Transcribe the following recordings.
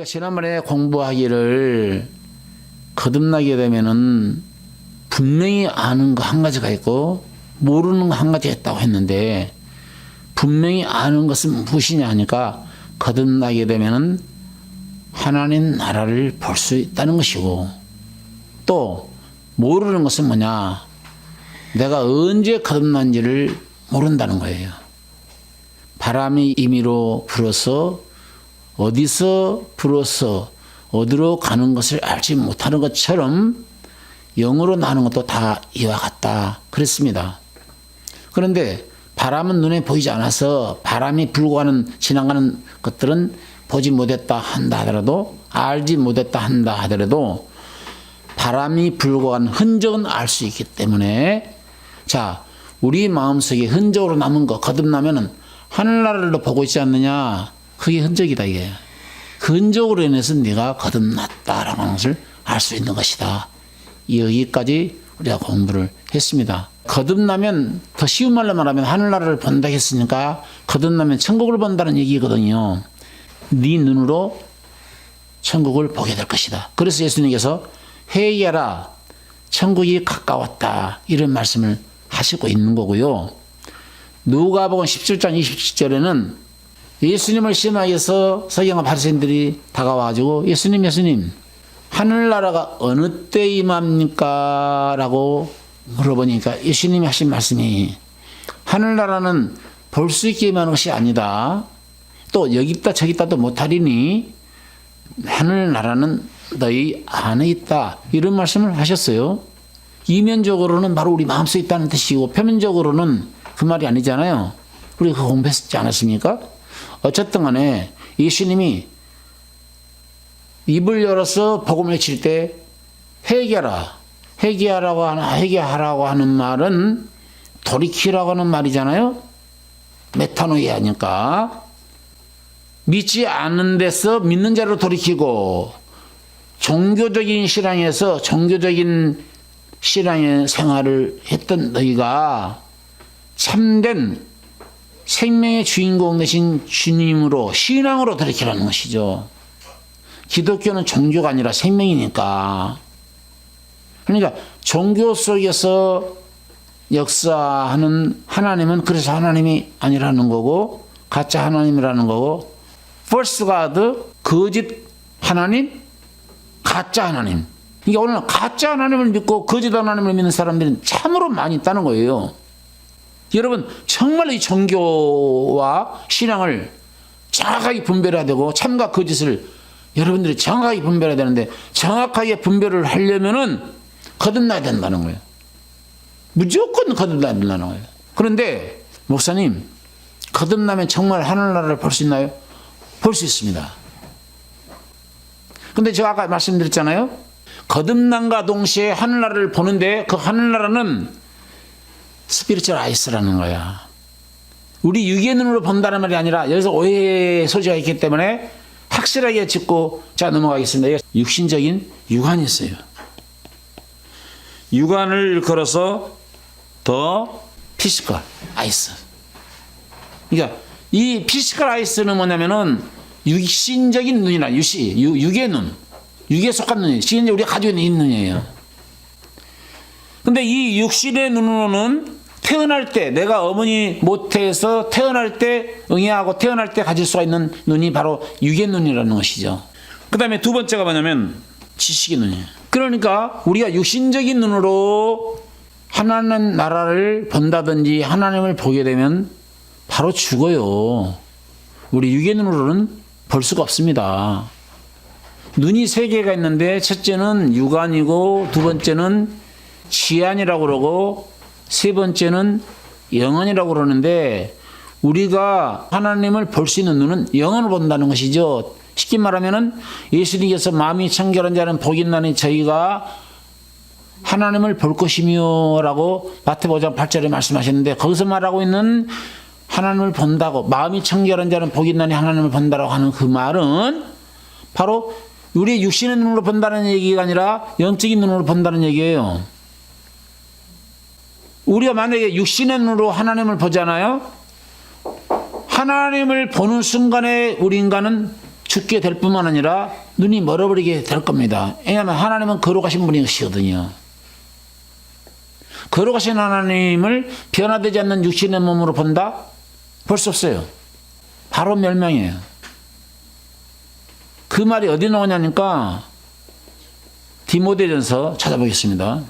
우리가 지난번에 공부하기를 거듭나게 되면은 분명히 아는 거 한 가지가 있고 모르는 거 한 가지가 있다고 했는데, 분명히 아는 것은 무엇이냐 하니까 거듭나게 되면은 하나님 나라를 볼 수 있다는 것이고, 또 모르는 것은 뭐냐, 내가 언제 거듭난지를 모른다는 거예요. 바람이 임의로 불어서 어디서 불어서 어디로 가는 것을 알지 못하는 것처럼 영으로 나는 것도 다 이와 같다 그랬습니다. 그런데 바람은 눈에 보이지 않아서 바람이 불고 가는 지나가는 것들은 보지 못했다 한다 하더라도, 알지 못했다 한다 하더라도 바람이 불고 가는 흔적은 알 수 있기 때문에, 자, 우리 마음속에 흔적으로 남은 거 거듭나면은 하늘나라를 보고 있지 않느냐, 그게 흔적이다 이게. 그 흔적으로 인해서 네가 거듭났다라고 하는 것을 알 수 있는 것이다. 여기까지 우리가 공부를 했습니다. 거듭나면, 더 쉬운 말로 말하면 하늘나라를 본다 했으니까 거듭나면 천국을 본다는 얘기거든요. 네 눈으로 천국을 보게 될 것이다. 그래서 예수님께서 회개하라, 천국이 가까웠다, 이런 말씀을 하시고 있는 거고요. 누가복음 17장 27절에는 예수님을 시험하여서 서기관과 바리새인들이 다가와가지고 예수님 하늘나라가 어느 때 임합니까? 라고 물어보니까 예수님이 하신 말씀이, 하늘나라는 볼 수 있게 임하는 것이 아니다, 또 여기 있다 저기 있다도 못하리니 하늘나라는 너희 안에 있다, 이런 말씀을 하셨어요. 이면적으로는 바로 우리 마음속에 있다는 뜻이고, 표면적으로는 그 말이 아니잖아요. 우리가 그거 공부했지 않았습니까? 어쨌든 간에 예수님이 입을 열어서 복음을 외칠 때 회개하라고 하는 말은 돌이키라고 하는 말이잖아요. 메타노이아니까 믿지 않는 데서 믿는 자로 돌이키고, 종교적인 신앙에서 종교적인 신앙의 생활을 했던 너희가 참된 생명의 주인공 되신 주님으로, 신앙으로 돌이키라는 것이죠. 기독교는 종교가 아니라 생명이니까. 그러니까 종교 속에서 역사하는 하나님은 그래서 하나님이 아니라는 거고, 가짜 하나님이라는 거고, false God, 거짓 하나님, 가짜 하나님. 그러니까 오늘 가짜 하나님을 믿고 거짓 하나님을 믿는 사람들이 참으로 많이 있다는 거예요. 여러분, 정말 이 종교와 신앙을 정확하게 분별해야 되고, 참과 거짓을 여러분들이 정확하게 분별해야 되는데, 정확하게 분별을 하려면은 거듭나야 된다는 거예요. 무조건 거듭나야 된다는 거예요. 그런데 목사님, 거듭나면 정말 하늘나라를 볼 수 있나요? 볼 수 있습니다. 근데 제가 아까 말씀드렸잖아요. 거듭남과 동시에 하늘나라를 보는데, 그 하늘나라는 스피리추얼 아이스라는 거야. 우리 육의 눈으로 본다는 말이 아니라, 여기서 오해의 소지가 있기 때문에 확실하게 짚고 자 넘어가겠습니다. 육신적인 육안이 있어요. 육안을 걸어서 더 피지컬 아이스. 그러니까 이 피지컬 아이스는 뭐냐면은 육신적인 눈이라, 육의 눈, 육에 속한 눈이에요. 실제 우리가 가지고 있는 눈이에요. 근데 이 육신의 눈으로는 태어날 때, 내가 어머니 모태에서 태어날 때 응애하고 태어날 때 가질 수가 있는 눈이 바로 육의 눈이라는 것이죠. 그 다음에 두 번째가 뭐냐면 지식의 눈이에요. 그러니까 우리가 육신적인 눈으로 하나님 나라를 본다든지 하나님을 보게 되면 바로 죽어요. 우리 육의 눈으로는 볼 수가 없습니다. 눈이 세 개가 있는데, 첫째는 육안이고, 두 번째는 지안이라고 그러고, 세 번째는 영안이라고 그러는데, 우리가 하나님을 볼 수 있는 눈은 영안을 본다는 것이죠. 쉽게 말하면은 예수님께서 마음이 청결한 자는 복이 있나니 저희가 하나님을 볼 것이며 라고 마태복음 5장 8절에 말씀하셨는데, 거기서 말하고 있는 하나님을 본다고, 마음이 청결한 자는 복이 있나니 하나님을 본다라고 하는 그 말은 바로 우리 육신의 눈으로 본다는 얘기가 아니라 영적인 눈으로 본다는 얘기예요. 우리가 만약에 육신의 눈으로 하나님을 보잖아요. 하나님을 보는 순간에 우리 인간은 죽게 될 뿐만 아니라 눈이 멀어버리게 될 겁니다. 왜냐하면 하나님은 거룩하신 분이시거든요. 거룩하신 하나님을 변화되지 않는 육신의 몸으로 본다? 볼 수 없어요. 바로 멸망이에요. 그 말이 어디 나오냐니까 디모데전서 찾아보겠습니다.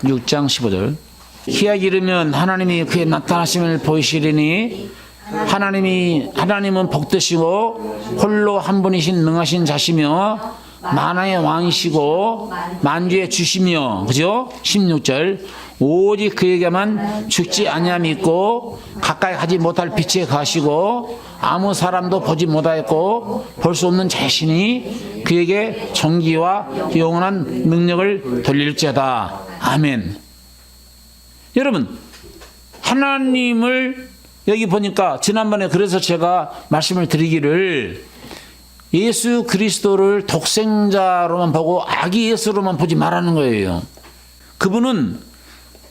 6장 15절. 기약 이르면 하나님이 그의 나타나심을 보이시리니 하나님은 복되시고 홀로 한 분이신 능하신 자시며 만화의 왕이시고 만주의 주시며, 그죠? 16절. 오직 그에게만 죽지 아니함이 있고 가까이 가지 못할 빛에 가시고 아무 사람도 보지 못하였고 볼 수 없는 자신이 그에게 존귀와 영원한 능력을 돌릴지어다. 아멘. 여러분, 하나님을 여기 보니까 지난번에 그래서 제가 말씀을 드리기를 예수 그리스도를 독생자로만 보고 아기 예수로만 보지 말라는 거예요. 그분은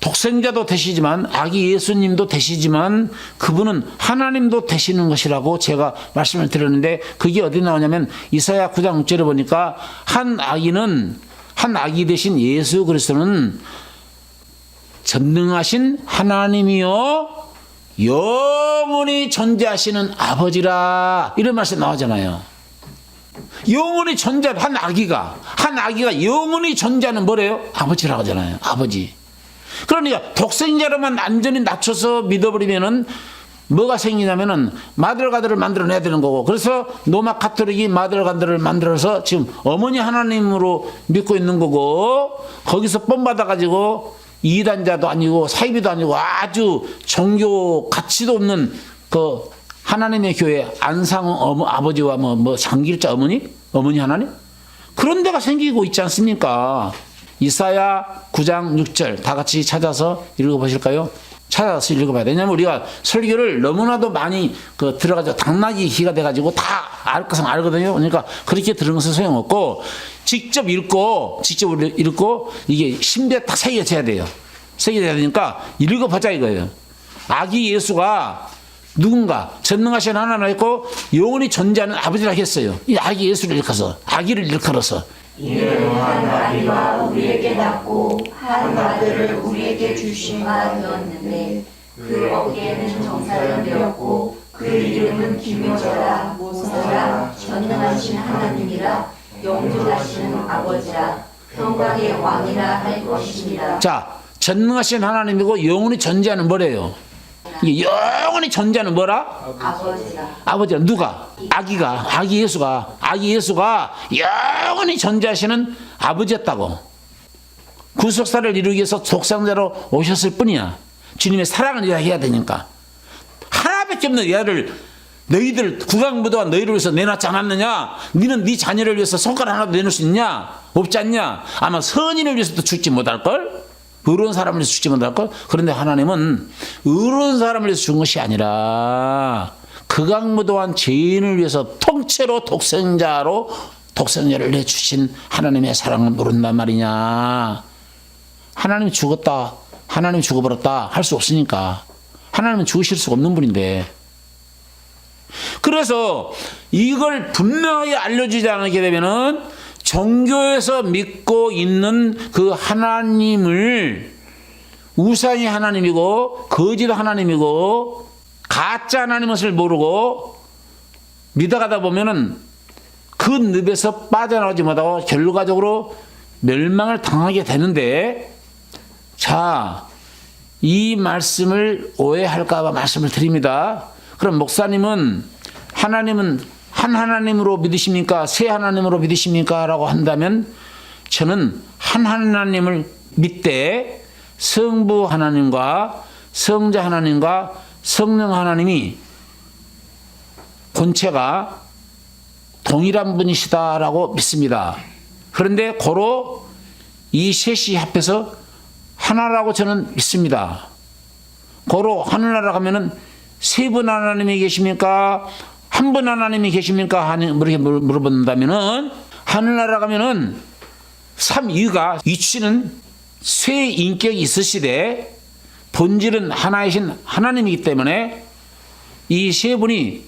독생자도 되시지만 아기 예수님도 되시지만 그분은 하나님도 되시는 것이라고 제가 말씀을 드렸는데, 그게 어디 나오냐면 이사야 9장 6절에 보니까 한 아기 되신 예수 그리스도는 전능하신 하나님이요 영원히 존재하시는 아버지라, 이런 말씀 나오잖아요. 영원히 존재하는 한 아기가 영원히 존재하는 뭐래요? 아버지라고 하잖아요. 아버지. 그러니까 독생자로만 완전히 낮춰서 믿어버리면은 뭐가 생기냐면은 마들가들을 만들어내야 되는 거고, 그래서 로마 카톨릭이 마들가들을 만들어서 지금 어머니 하나님으로 믿고 있는 거고, 거기서 뻔받아가지고 이단자도 아니고 사이비도 아니고 아주 종교 가치도 없는 그 하나님의 교회 안상홍 아버지와 뭐 장길자 어머니 하나님, 그런 데가 생기고 있지 않습니까? 이사야 9장 6절 다 같이 찾아서 읽어보실까요? 찾아서 읽어봐야 돼. 왜냐면 우리가 설교를 너무나도 많이 들어가지고 당나귀 기가 돼가지고 다 알 것은 알거든요. 그러니까 그렇게 들은 것은 소용없고 직접 읽고 이게 심비에 딱 새겨져야 돼요. 새겨져야 되니까 읽어보자 이거예요. 아기 예수가 누군가 전능하신 하나님 있고 영원히 존재하는 아버지라 했어요. 이 아기 예수를 일컬어서, 아기를 일컬어서 이는 한 아기가 우리에게 낳고 한 아들을 우리에게 주신 바 되었는데 그 어깨에는 정사를 메었고 그 이름은 기묘자라 모사라 전능하신 하나님이라 영존하시는 아버지라 평강의 왕이라 할 것입니다. 자, 전능하신 하나님이고 영원히 존재하는 뭐래요? 이게 영원히 존재하는 뭐라? 아버지라. 누가? 아기 예수가 영원히 존재하시는 아버지였다고. 구속사를 이루기 위해서 독생자로 오셨을 뿐이야. 주님의 사랑을 이야기해야 되니까. 하나밖에 없는 얘를 너희들 국왕부도가 너희를 위해서 내놨지 않았느냐? 너는 네 자녀를 위해서 손가락 하나도 내놓을 수 있냐? 없지 않냐? 아마 선인을 위해서도 죽지 못할걸? 의로운 사람을 위해서 죽지 못할걸? 그런데 하나님은 의로운 사람을 위해서 죽은 것이 아니라 극악무도한 죄인을 위해서 통째로 독생자를 내주신 하나님의 사랑을 모른단 말이냐. 하나님이 죽었다, 하나님이 죽어버렸다 할 수 없으니까. 하나님은 죽으실 수가 없는 분인데. 그래서 이걸 분명하게 알려주지 않게 되면은 종교에서 믿고 있는 그 하나님을 우상의 하나님이고 거짓 하나님이고 가짜 하나님인 것을 모르고 믿어가다 보면은 그 늪에서 빠져나오지 못하고 결과적으로 멸망을 당하게 되는데, 자, 이 말씀을 오해할까 봐 말씀을 드립니다. 그럼 목사님은 하나님은 한 하나님으로 믿으십니까? 세 하나님으로 믿으십니까? 라고 한다면 저는 한 하나님을 믿되 성부 하나님과 성자 하나님과 성령 하나님이 본체가 동일한 분이시다라고 믿습니다. 그런데 고로 이 셋이 합해서 하나라고 저는 믿습니다. 고로 하늘나라 가면은 세 분 하나님이 계십니까? 한 분 하나님이 계십니까? 이렇게 물어본다면은 하늘나라 가면은 삼위가 위치는 세 인격이 있으시되 본질은 하나이신 하나님이기 때문에 이 세 분이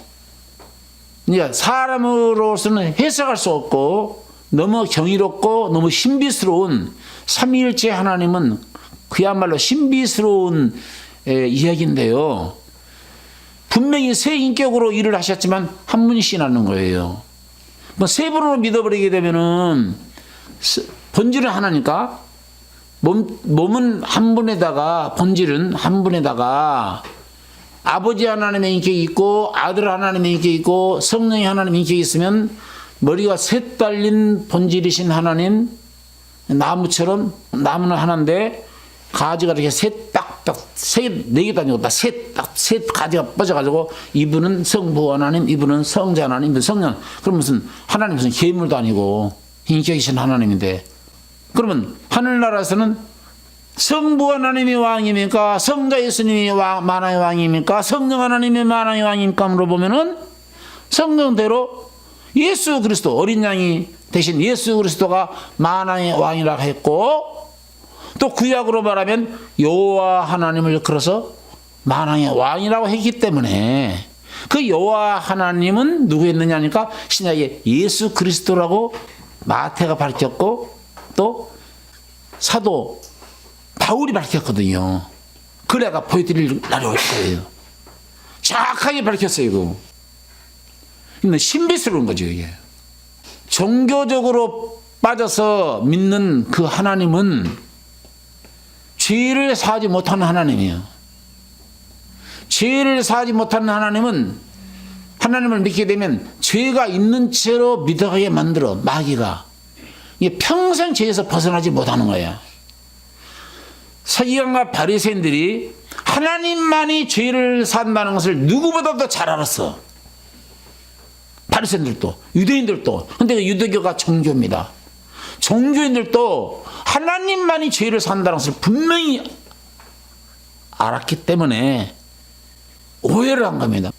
그러니까 사람으로서는 해석할 수 없고 너무 경이롭고 너무 신비스러운 삼위일체 하나님은 그야말로 신비스러운 이야기인데요. 분명히 세 인격으로 일을 하셨지만 한 분이시라는 거예요. 뭐 세 분으로 믿어버리게 되면은 본질은 하나니까 몸은 한 분에다가 본질은 한 분에다가 아버지 하나님의 인격이 있고 아들 하나님의 인격이 있고 성령의 하나님의 인격이 있으면 머리가 셋 달린 본질이신 하나님, 나무처럼 나무는 하나인데 가지가 이렇게 네 개도 아니고 셋 가지가 뻗어가지고 이분은 성부 하나님, 이분은 성자 하나님, 이분은 성령. 그럼 무슨 하나님 무슨 괴물도 아니고 인격이신 하나님인데, 그러면 하늘나라에서는 성부 하나님이 왕입니까? 성자 예수님이 만왕의 왕입니까? 성령 하나님이 만왕의 왕입니까? 물어보면은 성령대로 예수 그리스도 어린 양이 대신 예수 그리스도가 만왕의 왕이라고 했고, 또 구약으로 말하면 여호와 하나님을 걸어서 만왕의 왕이라고 했기 때문에 그 여호와 하나님은 누구였느냐니까 신약에 예수 그리스도라고 마태가 밝혔고 또 사도 바울이 밝혔거든요. 그래가 보여드릴 날이 올 거예요. 정확하게 밝혔어요. 이거. 근데 신비스러운 거죠. 이게 종교적으로 빠져서 믿는 그 하나님은 죄를 사하지 못하는 하나님이에요. 죄를 사하지 못하는 하나님은 하나님을 믿게 되면 죄가 있는 채로 믿어가게 만들어 마귀가. 이게 평생 죄에서 벗어나지 못하는 거야. 서기관과 바리새인들이 하나님만이 죄를 산다는 것을 누구보다도 잘 알았어. 바리새인들도 유대인들도. 근데 그 유대교가 종교입니다. 종교인들도 하나님만이 죄를 산다는 것을 분명히 알았기 때문에 오해를 한 겁니다.